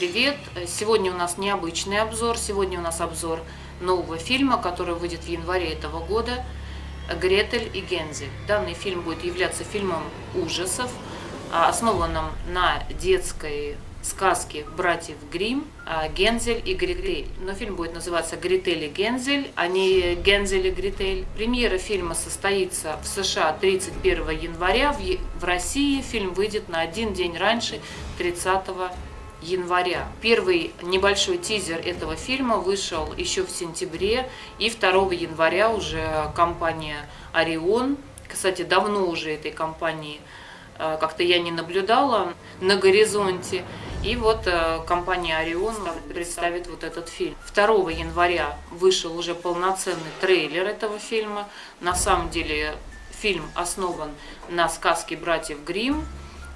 привет! Сегодня у нас необычный обзор. Сегодня у нас обзор нового фильма, который выйдет в январе этого года. «Гретель и Гензель». Данный фильм будет являться фильмом ужасов, основанным на детской сказке братьев Гримм «Гензель и Гретель». Но фильм будет называться «Гретель и Гензель», а не «Гензель и Гретель». Премьера фильма состоится в США 31 января. В России фильм выйдет на один день раньше, 30 января. Первый небольшой тизер этого фильма вышел еще в сентябре, и 2 января уже компания Orion, кстати, давно уже этой компании как-то я не наблюдала на горизонте, и вот компания Orion представит вот этот фильм. 2 января вышел уже полноценный трейлер этого фильма. На самом деле фильм основан на сказке братьев Гримм,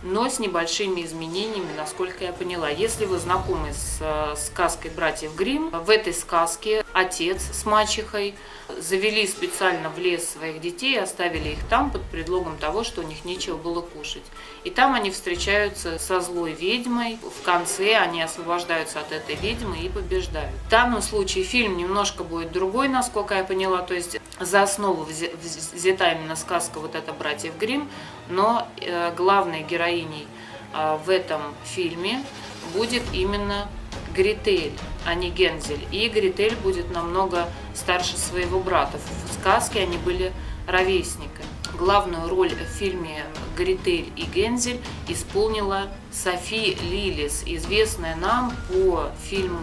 но с небольшими изменениями, насколько я поняла. Если вы знакомы с сказкой братьев Гримм, в этой сказке отец с мачехой завели специально в лес своих детей и оставили их там под предлогом того, что у них нечего было кушать. И там они встречаются со злой ведьмой. В конце они освобождаются от этой ведьмы и побеждают. В данном случае фильм немножко будет другой, насколько я поняла. То есть за основу взята именно сказка вот эта братьев Гримм, но главной героиней в этом фильме будет именно Гретель, а не Гензель. И Гретель будет намного старше своего брата. В сказке они были ровесниками. Главную роль в фильме «Гретель и Гензель» исполнила Софи Лилис, известная нам по фильму,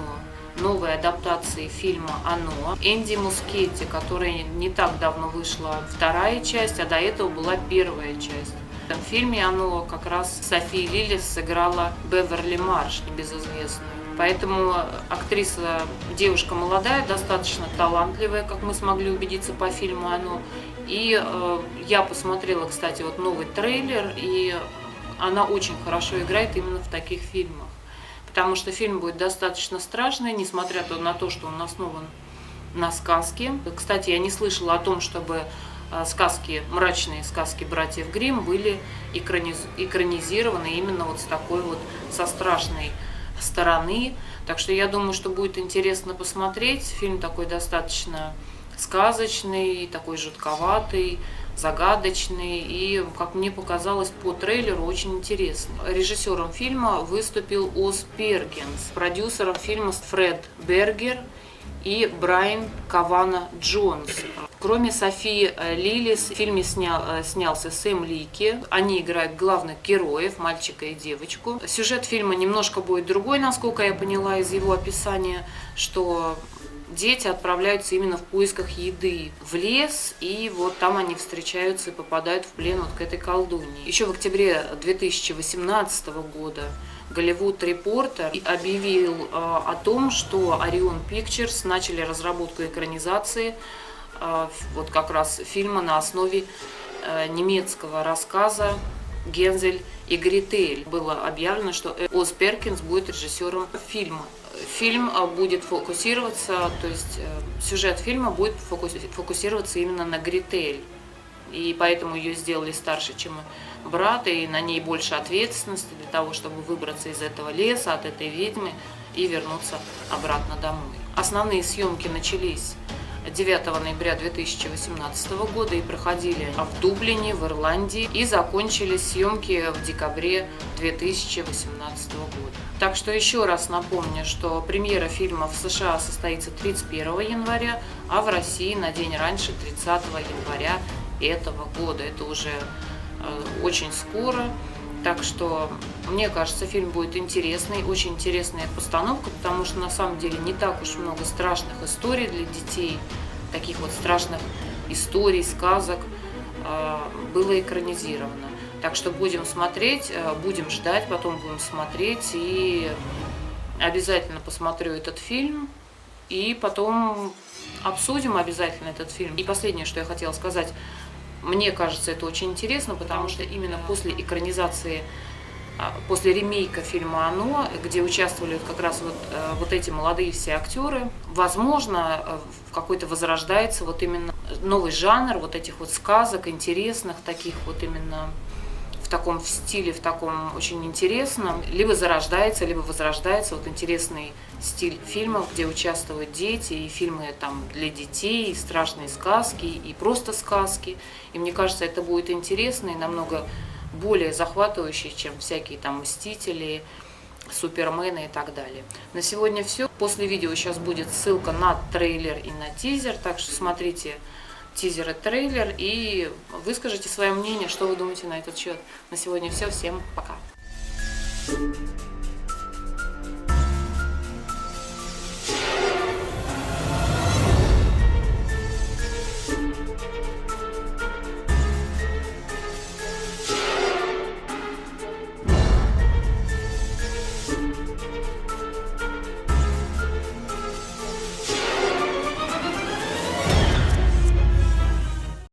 новой адаптации фильма «Оно», Энди Мускетти, которая не так давно вышла вторая часть, а до этого была первая часть. В этом фильме «Оно» как раз Софи Лилис сыграла Беверли Марш, небезызвестную. Поэтому актриса, девушка молодая, достаточно талантливая, как мы смогли убедиться по фильму «Оно». И я посмотрела, кстати, вот новый трейлер, и она очень хорошо играет именно в таких фильмах. Потому что фильм будет достаточно страшный, несмотря на то, что он основан на сказке. Кстати, я не слышала о том, чтобы сказки, мрачные сказки братьев Гримм были экранизированы именно вот с такой вот, со страшной стороны. Так что я думаю, что будет интересно посмотреть. Фильм такой достаточно сказочный, такой жутковатый, загадочный и, как мне показалось по трейлеру, очень интересный. Режиссером фильма выступил Ос Перкинс, продюсером фильма Фред Бергер и Брайан Кавана Джонс. Кроме Софи Лилис, в фильме снялся Сэм Лики. Они играют главных героев, мальчика и девочку. Сюжет фильма немножко будет другой, насколько я поняла из его описания, что дети отправляются именно в поисках еды в лес, и вот там они встречаются и попадают в плен вот к этой колдуньи. Еще в октябре 2018 года Hollywood Reporter объявил о том, что Orion Pictures начали разработку экранизации вот как раз фильма на основе немецкого рассказа «Гензель и Гретель». Было объявлено, что Ос Перкинс будет режиссером фильма. Фильм будет фокусироваться, то есть сюжет фильма будет фокусироваться именно на Гретель. И поэтому ее сделали старше, чем брат, и на ней больше ответственности для того, чтобы выбраться из этого леса, от этой ведьмы и вернуться обратно домой. Основные съемки начались 9 ноября 2018 года и проходили в Дублине, в Ирландии, и закончились съемки в декабре 2018 года. Так что еще раз напомню, что премьера фильма в США состоится 31 января, а в России на день раньше, 30 января этого года. Это уже очень скоро. Так что, мне кажется, фильм будет интересный, очень интересная постановка, потому что на самом деле не так уж много страшных историй для детей, таких вот страшных историй, сказок было экранизировано. Так что будем смотреть, будем ждать, потом будем смотреть, и обязательно посмотрю этот фильм, и потом обсудим обязательно этот фильм. И последнее, что я хотела сказать. Мне кажется, это очень интересно, потому что именно после экранизации, после ремейка фильма «Оно», где участвовали как раз вот эти молодые все актеры, возможно, какой-то возрождается вот именно новый жанр вот этих вот сказок, интересных, таких вот именно в в стиле, в таком очень интересном, либо зарождается, либо возрождается вот интересный стиль фильмов, где участвуют дети, и фильмы там для детей, и страшные сказки, и просто сказки. И мне кажется, это будет интересно и намного более захватывающий, чем всякие там «Мстители», «Супермены» и так далее. На сегодня все. После видео сейчас будет ссылка на трейлер и на тизер, так что смотрите тизер и трейлер и выскажите свое мнение, что вы думаете на этот счет. На сегодня все. Всем пока.